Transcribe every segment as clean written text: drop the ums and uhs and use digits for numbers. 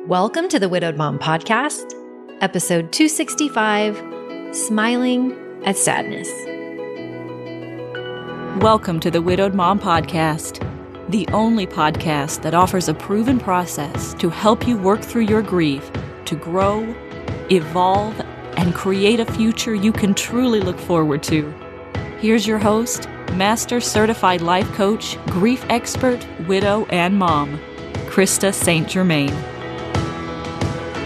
Welcome to the Widowed Mom Podcast, episode 265, Smiling at Sadness. Welcome to the Widowed Mom Podcast, the only podcast that offers a proven process to help you work through your grief, to grow, evolve, and create a future you can truly look forward to. Here's your host, Master Certified Life Coach, Grief Expert, Widow, and Mom, Krista St-Germain.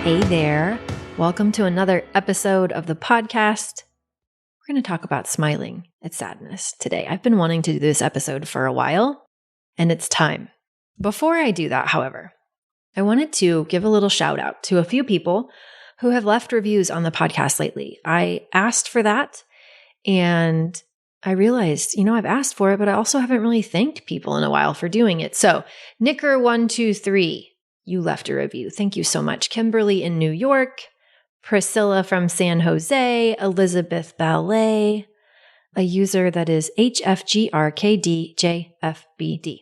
Hey there. Welcome to another episode of the podcast. We're going to talk about smiling at sadness today. I've been wanting to do this episode for a while, and it's time. Before I do that, however, I wanted to give a little shout out to a few people who have left reviews on the podcast lately. I asked for that, and I realized, I've asked for it, but I also haven't really thanked people in a while for doing it. So, Nicker123, you left a review. Thank you so much. Kimberly in New York, Priscilla from San Jose, Elizabeth Ballet, a user that is HFGRKDJFBD.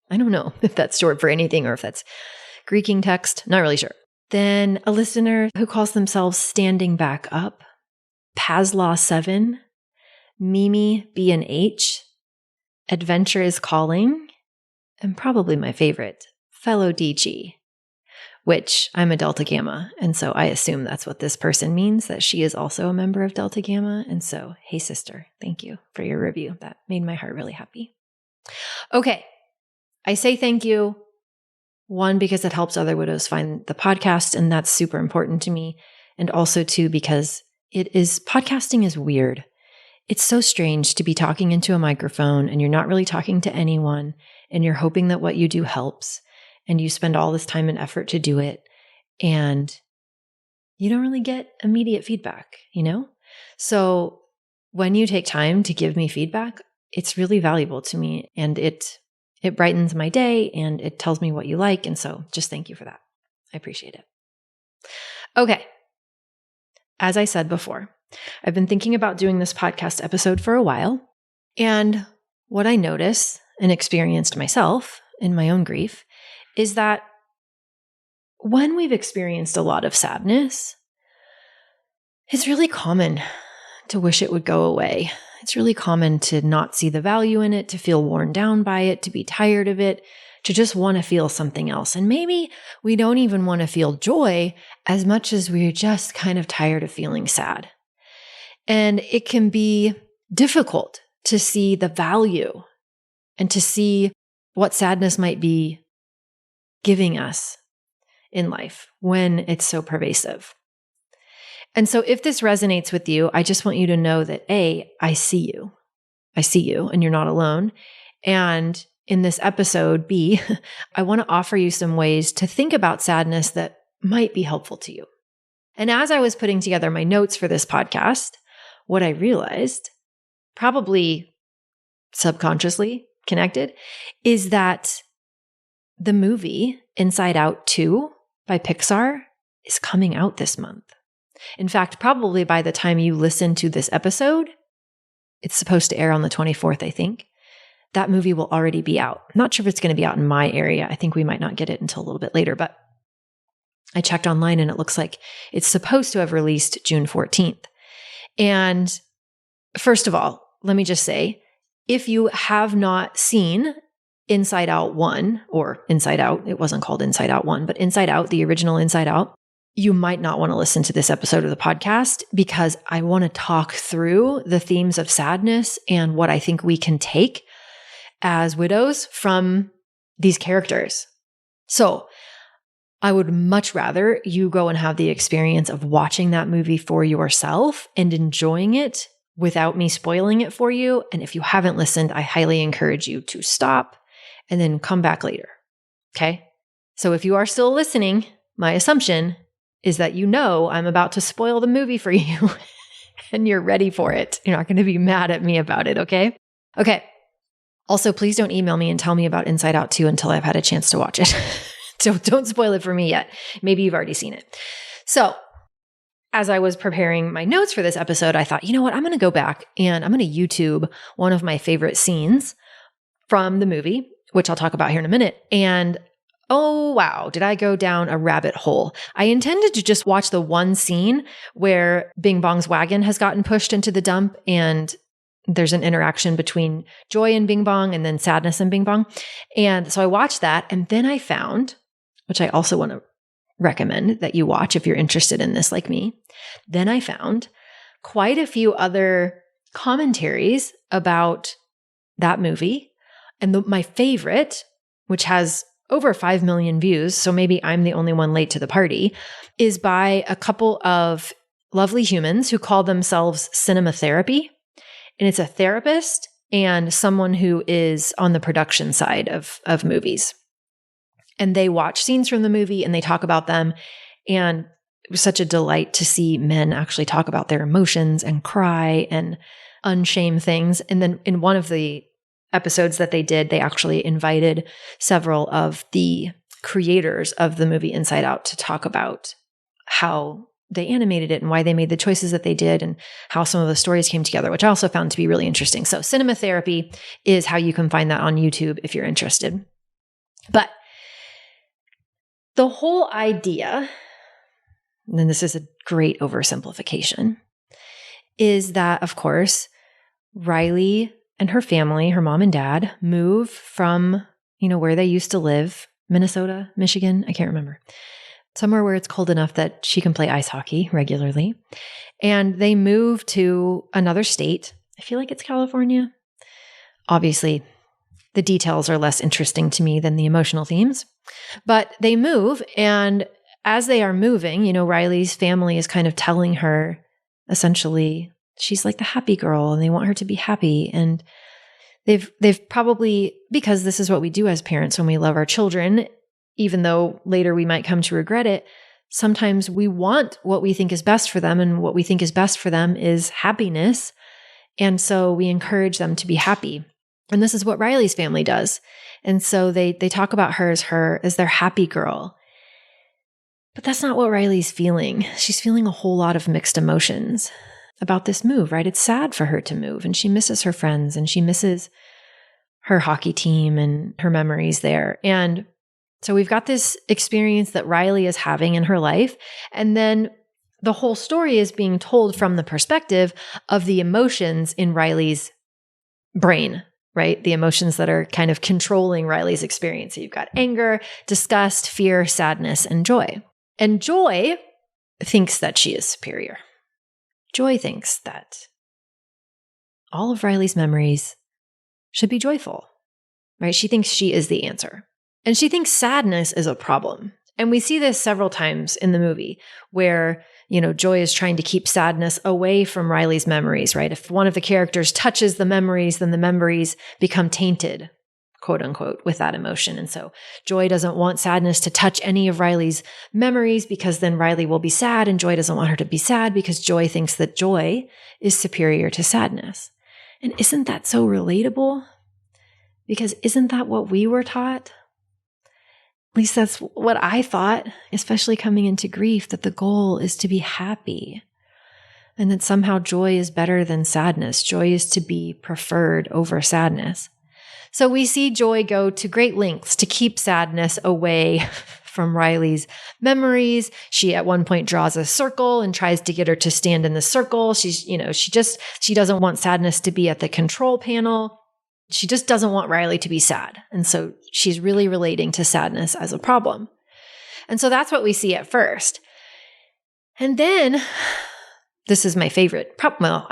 I don't know if that's short for anything or if that's Greeking text. Not really sure. Then a listener who calls themselves Standing Back Up, Pazlaw7, Mimi B&H, Adventure is Calling, and probably my favorite, Fellow DG, which I'm a Delta Gamma, and so I assume that's what this person means, that she is also a member of Delta Gamma. And so, hey sister, thank you for your review. That made my heart really happy. Okay, I say thank you, one, because it helps other widows find the podcast, and that's super important to me, and also two, because podcasting is weird. It's so strange to be talking into a microphone and you're not really talking to anyone, and you're hoping that what you do helps. And you spend all this time and effort to do it, and you don't really get immediate feedback, So when you take time to give me feedback, it's really valuable to me, and it brightens my day, and it tells me what you like. And so just thank you for that. I appreciate it. Okay. As I said before, I've been thinking about doing this podcast episode for a while, and what I notice and experienced myself in my own grief is that when we've experienced a lot of sadness, it's really common to wish it would go away. It's really common to not see the value in it, to feel worn down by it, to be tired of it, to just want to feel something else. And maybe we don't even want to feel joy as much as we're just kind of tired of feeling sad. And it can be difficult to see the value and to see what sadness might be giving us in life when it's so pervasive. And so if this resonates with you, I just want you to know that A, I see you. I see you, and you're not alone. And in this episode, B, I want to offer you some ways to think about sadness that might be helpful to you. And as I was putting together my notes for this podcast, what I realized, probably subconsciously connected, is that the movie Inside Out 2 by Pixar is coming out this month. In fact, probably by the time you listen to this episode, it's supposed to air on the 24th, I think. That movie will already be out. I'm not sure if it's going to be out in my area. I think we might not get it until a little bit later, but I checked online and it looks like it's supposed to have released June 14th. And first of all, let me just say, if you have not seen Inside Out 1, or Inside Out, it wasn't called Inside Out 1, but Inside Out, the original Inside Out, you might not want to listen to this episode of the podcast, because I want to talk through the themes of sadness and what I think we can take as widows from these characters. So I would much rather you go and have the experience of watching that movie for yourself and enjoying it without me spoiling it for you. And if you haven't listened, I highly encourage you to stop and then come back later. Okay? So if you are still listening, my assumption is that I'm about to spoil the movie for you and you're ready for it. You're not going to be mad at me about it, okay? Okay. Also, please don't email me and tell me about Inside Out 2 until I've had a chance to watch it. So don't spoil it for me yet. Maybe you've already seen it. So as I was preparing my notes for this episode, I thought, you know what? I'm going to go back and I'm going to YouTube one of my favorite scenes from the movie, which I'll talk about here in a minute. And Oh, wow. Did I go down a rabbit hole? I intended to just watch the one scene where Bing Bong's wagon has gotten pushed into the dump and there's an interaction between joy and Bing Bong and then sadness and Bing Bong. And so I watched that. And then I found, which I also want to recommend that you watch if you're interested in this like me. Then I found quite a few other commentaries about that movie. And my favorite, which has over 5 million views, so maybe I'm the only one late to the party, is by a couple of lovely humans who call themselves Cinema Therapy. And it's a therapist and someone who is on the production side of movies. And they watch scenes from the movie and they talk about them. And it was such a delight to see men actually talk about their emotions and cry and unshame things. And then in one of the episodes that they did, they actually invited several of the creators of the movie Inside Out to talk about how they animated it and why they made the choices that they did and how some of the stories came together, which I also found to be really interesting. So Cinema Therapy is how you can find that on YouTube if you're interested. But the whole idea, and then this is a great oversimplification, is that, of course, Riley and her family, her mom and dad, move from, where they used to live, Minnesota, Michigan, I can't remember, somewhere where it's cold enough that she can play ice hockey regularly. And they move to another state. I feel like it's California. Obviously, the details are less interesting to me than the emotional themes. But they move, and as they are moving, Riley's family is kind of telling her, essentially, she's like the happy girl and they want her to be happy. And they've probably, because this is what we do as parents when we love our children, even though later we might come to regret it, sometimes we want what we think is best for them. And what we think is best for them is happiness. And so we encourage them to be happy. And this is what Riley's family does. And so they talk about her as their happy girl. But that's not what Riley's feeling. She's feeling a whole lot of mixed emotions about this move, right? It's sad for her to move, and she misses her friends and she misses her hockey team and her memories there. And so we've got this experience that Riley is having in her life. And then the whole story is being told from the perspective of the emotions in Riley's brain, right? The emotions that are kind of controlling Riley's experience. So you've got anger, disgust, fear, sadness, and joy. And Joy thinks that she is superior. Joy thinks that all of Riley's memories should be joyful, right? She thinks she is the answer. And she thinks sadness is a problem. And we see this several times in the movie where, Joy is trying to keep sadness away from Riley's memories, right? If one of the characters touches the memories, then the memories become tainted, quote unquote, with that emotion. And so Joy doesn't want sadness to touch any of Riley's memories because then Riley will be sad, and Joy doesn't want her to be sad because Joy thinks that joy is superior to sadness. And isn't that so relatable? Because isn't that what we were taught? At least that's what I thought, especially coming into grief, that the goal is to be happy and that somehow joy is better than sadness. Joy is to be preferred over sadness. So we see Joy go to great lengths to keep sadness away from Riley's memories. She at one point draws a circle and tries to get her to stand in the circle. She doesn't want sadness to be at the control panel. She just doesn't want Riley to be sad. And so she's really relating to sadness as a problem. And so that's what we see at first. And then, this is my favorite. I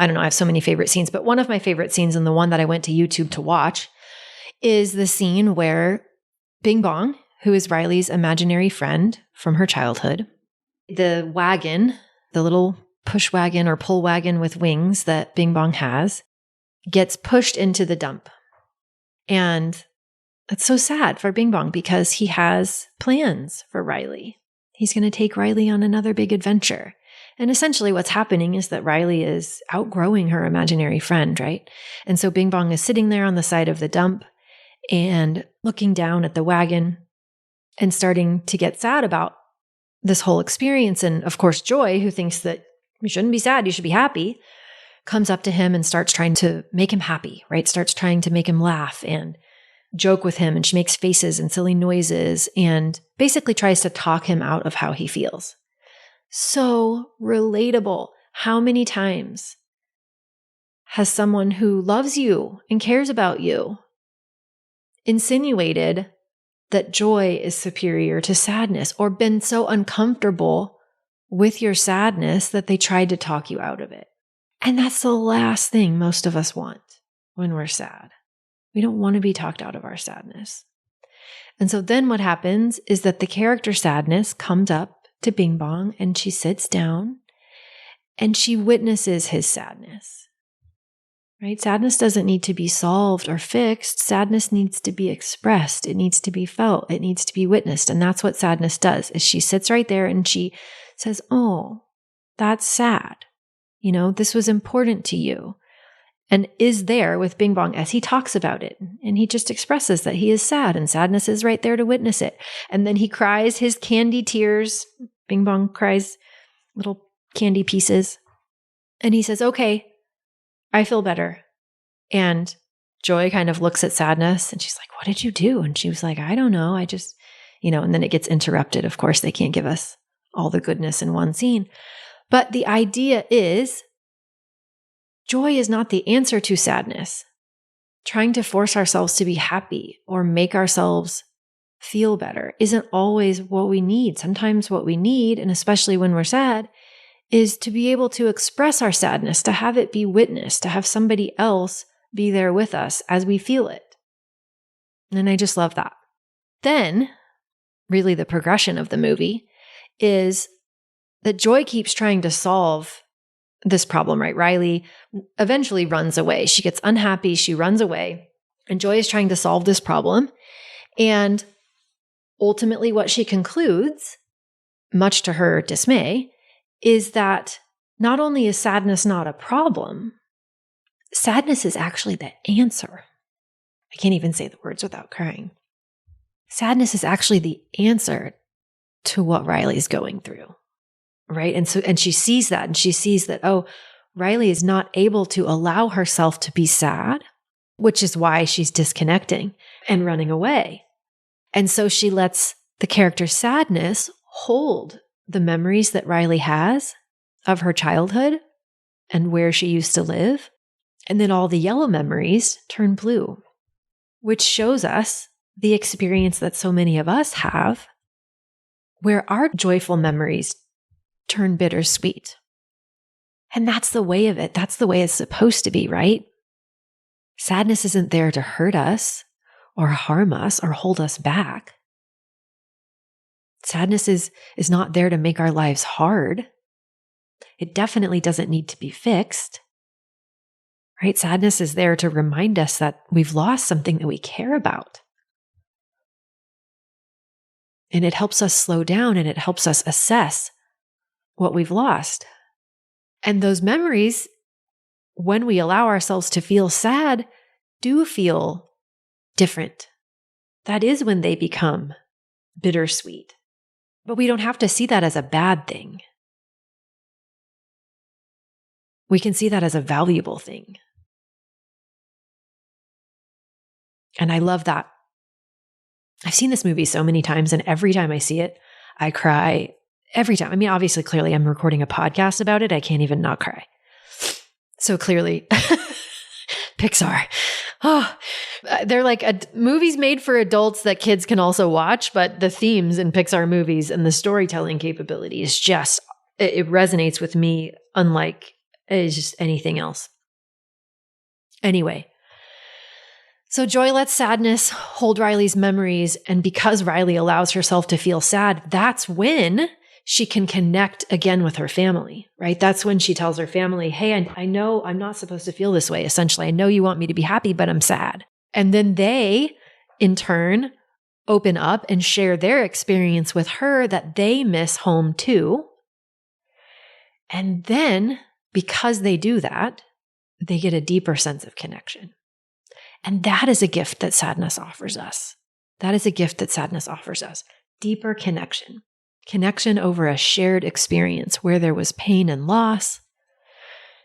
don't know, I have so many favorite scenes, but one of my favorite scenes, and the one that I went to YouTube to watch, is the scene where Bing Bong, who is Riley's imaginary friend from her childhood, the wagon, the little push wagon or pull wagon with wings that Bing Bong has, gets pushed into the dump. And it's so sad for Bing Bong because he has plans for Riley. He's going to take Riley on another big adventure. And essentially what's happening is that Riley is outgrowing her imaginary friend, right? And so Bing Bong is sitting there on the side of the dump and looking down at the wagon and starting to get sad about this whole experience. And of course, Joy, who thinks that you shouldn't be sad, you should be happy, comes up to him and starts trying to make him happy, right? Starts trying to make him laugh and joke with him and she makes faces and silly noises and basically tries to talk him out of how he feels. So relatable. How many times has someone who loves you and cares about you insinuated that joy is superior to sadness, or been so uncomfortable with your sadness that they tried to talk you out of it? And that's the last thing most of us want when we're sad. We don't want to be talked out of our sadness. And so then what happens is that the character Sadness comes up to Bing Bong and she sits down and she witnesses his sadness. Right? Sadness doesn't need to be solved or fixed. Sadness needs to be expressed. It needs to be felt. It needs to be witnessed. And that's what Sadness does, is she sits right there and she says, "Oh, that's sad. You know, this was important to you." And is there with Bing Bong as he talks about it. And he just expresses that he is sad and Sadness is right there to witness it. And then he cries his candy tears. Bing Bong cries little candy pieces. And he says, "Okay, I feel better." And Joy kind of looks at Sadness and she's like, "What did you do?" And she was like, "I don't know. I just, and then it gets interrupted. Of course, they can't give us all the goodness in one scene. But the idea is, joy is not the answer to sadness. Trying to force ourselves to be happy or make ourselves feel better isn't always what we need. Sometimes what we need, and especially when we're sad, is to be able to express our sadness, to have it be witnessed, to have somebody else be there with us as we feel it. And I just love that. Then, really the progression of the movie is that Joy keeps trying to solve this problem, right? Riley eventually runs away. She gets unhappy. She runs away. And Joy is trying to solve this problem. And ultimately what she concludes, much to her dismay, is that not only is sadness not a problem, sadness is actually the answer. I can't even say the words without crying. Sadness is actually the answer to what Riley's going through. Right. And she sees that, and she sees that, oh, Riley is not able to allow herself to be sad, which is why she's disconnecting and running away. And so she lets the character Sadness hold the memories that Riley has of her childhood and where she used to live. And then all the yellow memories turn blue, which shows us the experience that so many of us have, where our joyful memories turn bittersweet. And that's the way of it. That's the way it's supposed to be, right? Sadness isn't there to hurt us or harm us or hold us back. Sadness is not there to make our lives hard. It definitely doesn't need to be fixed, right? Sadness is there to remind us that we've lost something that we care about. And it helps us slow down and it helps us assess what we've lost. And those memories, when we allow ourselves to feel sad, do feel different. That is when they become bittersweet. But we don't have to see that as a bad thing. We can see that as a valuable thing. And I love that. I've seen this movie so many times, and every time I see it, I cry. Every time. I mean, obviously, clearly, I'm recording a podcast about it. I can't even not cry. So clearly, Pixar. Oh, they're like movies made for adults that kids can also watch, but the themes in Pixar movies and the storytelling capability is just, it resonates with me unlike just anything else. Anyway, so Joy lets Sadness hold Riley's memories, and because Riley allows herself to feel sad, that's when she can connect again with her family, right? That's when she tells her family, "Hey, I know I'm not supposed to feel this way. Essentially, I know you want me to be happy, but I'm sad." And then they, in turn, open up and share their experience with her that they miss home too. And then, because they do that, they get a deeper sense of connection. And that is a gift that sadness offers us. That is a gift that sadness offers us. Deeper connection. Connection over a shared experience where there was pain and loss.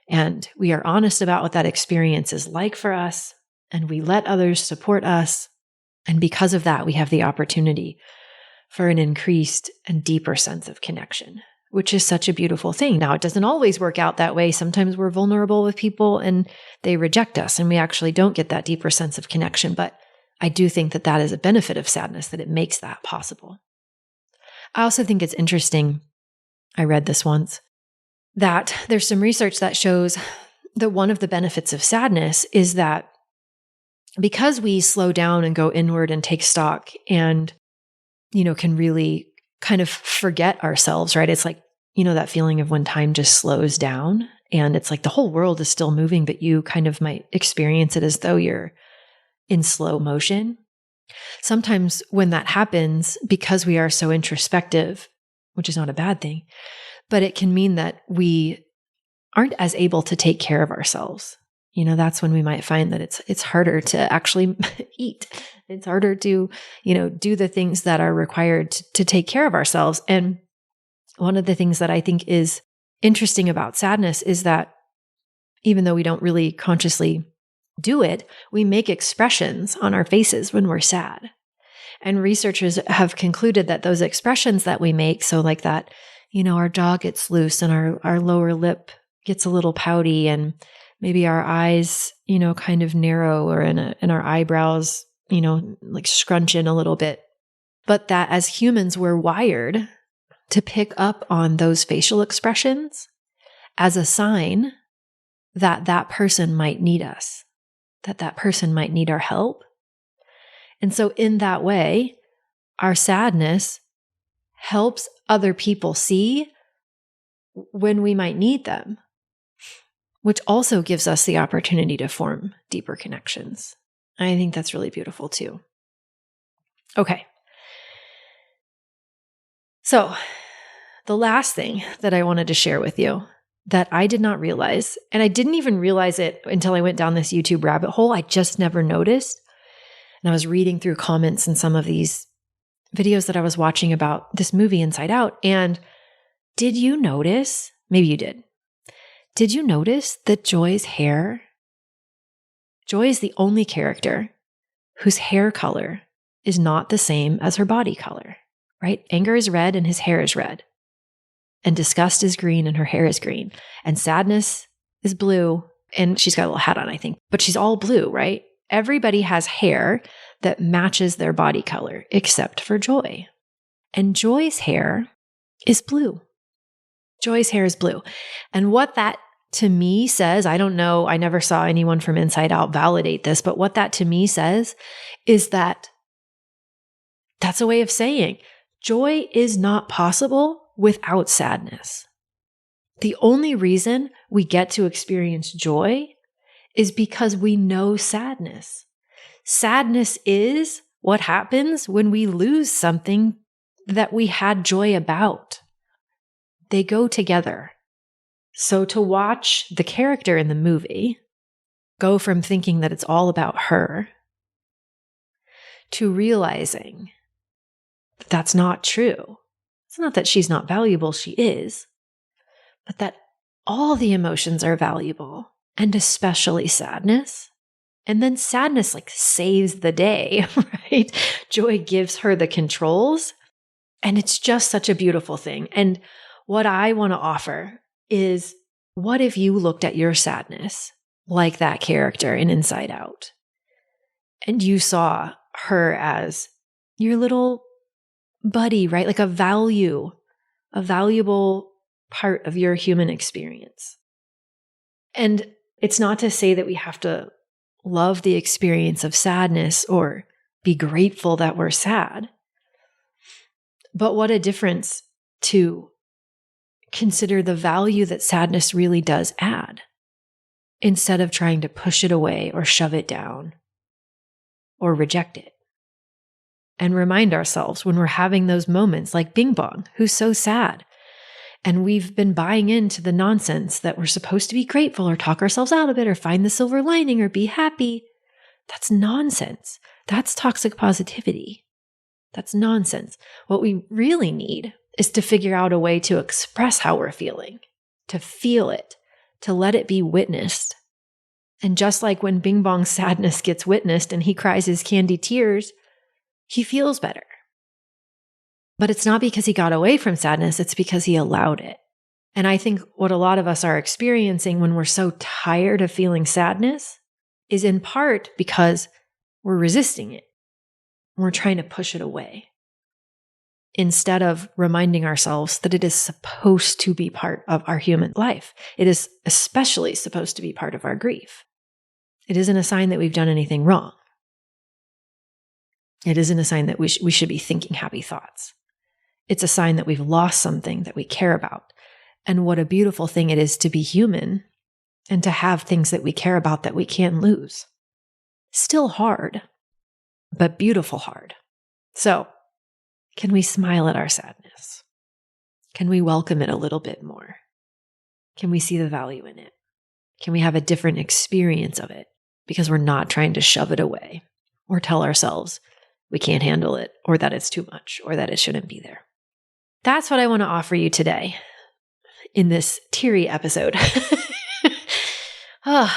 And we are honest about what that experience is like for us. And we let others support us. And because of that, we have the opportunity for an increased and deeper sense of connection, which is such a beautiful thing. Now, it doesn't always work out that way. Sometimes we're vulnerable with people and they reject us and we actually don't get that deeper sense of connection. But I do think that that is a benefit of sadness, that it makes that possible. I also think it's interesting, I read this once, that there's some research that shows that one of the benefits of sadness is that because we slow down and go inward and take stock and, can really kind of forget ourselves, right? It's like, that feeling of when time just slows down and it's like the whole world is still moving, but you kind of might experience it as though you're in slow motion. Sometimes when that happens, because we are so introspective, which is not a bad thing, but it can mean that we aren't as able to take care of ourselves. That's when we might find that it's harder to actually eat. It's harder to, do the things that are required to take care of ourselves. And one of the things that I think is interesting about sadness is that even though we don't really consciously do it, we make expressions on our faces when we're sad. And researchers have concluded that those expressions that we make, so like that, our jaw gets loose and our lower lip gets a little pouty and maybe our eyes, kind of narrow or and our eyebrows, like scrunch in a little bit. But that as humans, we're wired to pick up on those facial expressions as a sign that that person might need us, that person might need our help. And so in that way, our sadness helps other people see when we might need them, which also gives us the opportunity to form deeper connections. I think that's really beautiful too. Okay. So the last thing that I wanted to share with you that I did not realize, and I didn't even realize it until I went down this YouTube rabbit hole. I just never noticed. And I was reading through comments in some of these videos that I was watching about this movie Inside Out. And did you notice, maybe you did you notice that Joy is the only character whose hair color is not the same as her body color, right? Anger is red and his hair is red. And disgust is green and her hair is green. And sadness is blue. And she's got a little hat on, I think. But she's all blue, right? Everybody has hair that matches their body color, except for Joy. And Joy's hair is blue. Joy's hair is blue. And what that to me says, I don't know, I never saw anyone from Inside Out validate this, but what that to me says is that that's a way of saying joy is not possible without sadness. The only reason we get to experience joy is because we know sadness. Sadness is what happens when we lose something that we had joy about. They go together. So to watch the character in the movie go from thinking that it's all about her to realizing that that's not true. It's not that she's not valuable, she is, but that all the emotions are valuable, and especially sadness. And then sadness saves the day, right? Joy gives her the controls, and it's just such a beautiful thing. And what I want to offer is, what if you looked at your sadness like that character in Inside Out, and you saw her as your little buddy, right? Like a valuable part of your human experience. And it's not to say that we have to love the experience of sadness or be grateful that we're sad. But what a difference to consider the value that sadness really does add, instead of trying to push it away or shove it down or reject it. And remind ourselves when we're having those moments like Bing Bong, who's so sad. And we've been buying into the nonsense that we're supposed to be grateful or talk ourselves out of it or find the silver lining or be happy. That's nonsense. That's toxic positivity. That's nonsense. What we really need is to figure out a way to express how we're feeling, to feel it, to let it be witnessed. And just like when Bing Bong's sadness gets witnessed and he cries his candy tears, he feels better. But it's not because he got away from sadness, it's because he allowed it. And I think what a lot of us are experiencing when we're so tired of feeling sadness is in part because we're resisting it. We're trying to push it away instead of reminding ourselves that it is supposed to be part of our human life. It is especially supposed to be part of our grief. It isn't a sign that we've done anything wrong. It isn't a sign that we should be thinking happy thoughts. It's a sign that we've lost something that we care about. And what a beautiful thing it is to be human and to have things that we care about that we can't lose. Still hard, but beautiful hard. So, can we smile at our sadness? Can we welcome it a little bit more? Can we see the value in it? Can we have a different experience of it because we're not trying to shove it away or tell ourselves we can't handle it or that it's too much or that it shouldn't be there? That's what I want to offer you today in this teary episode. And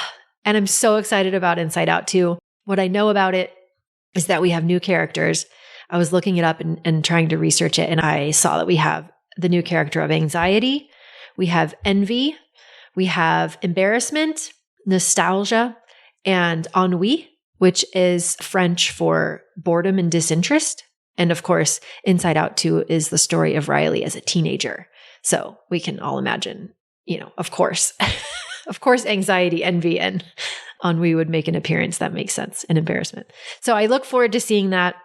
I'm so excited about Inside Out too. What I know about it is that we have new characters. I was looking it up and trying to research it, and I saw that we have the new character of anxiety, we have envy, we have embarrassment, nostalgia, and ennui, which is French for boredom and disinterest. And of course, Inside Out 2 is the story of Riley as a teenager. So we can all imagine, of course, anxiety, envy, and ennui would make an appearance. That makes sense. And embarrassment. So I look forward to seeing that.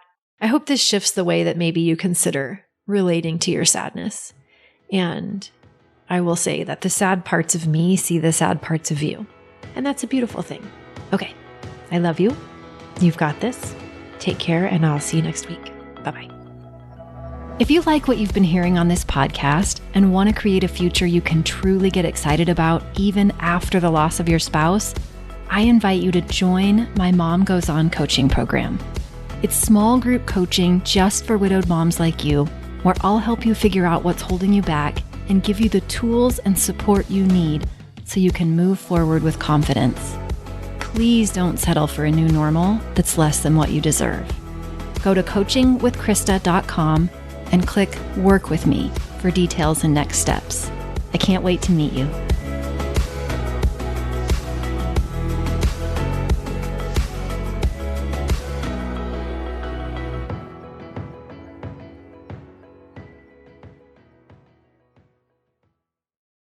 I hope this shifts the way that maybe you consider relating to your sadness. And I will say that the sad parts of me see the sad parts of you. And that's a beautiful thing. Okay. I love you. You've got this. Take care, and I'll see you next week. Bye-bye. If you like what you've been hearing on this podcast and want to create a future you can truly get excited about even after the loss of your spouse, I invite you to join my Mom Goes On coaching program. It's small group coaching just for widowed moms like you, where I'll help you figure out what's holding you back and give you the tools and support you need so you can move forward with confidence. Please don't settle for a new normal that's less than what you deserve. Go to coachingwithkrista.com and click Work With Me for details and next steps. I can't wait to meet you.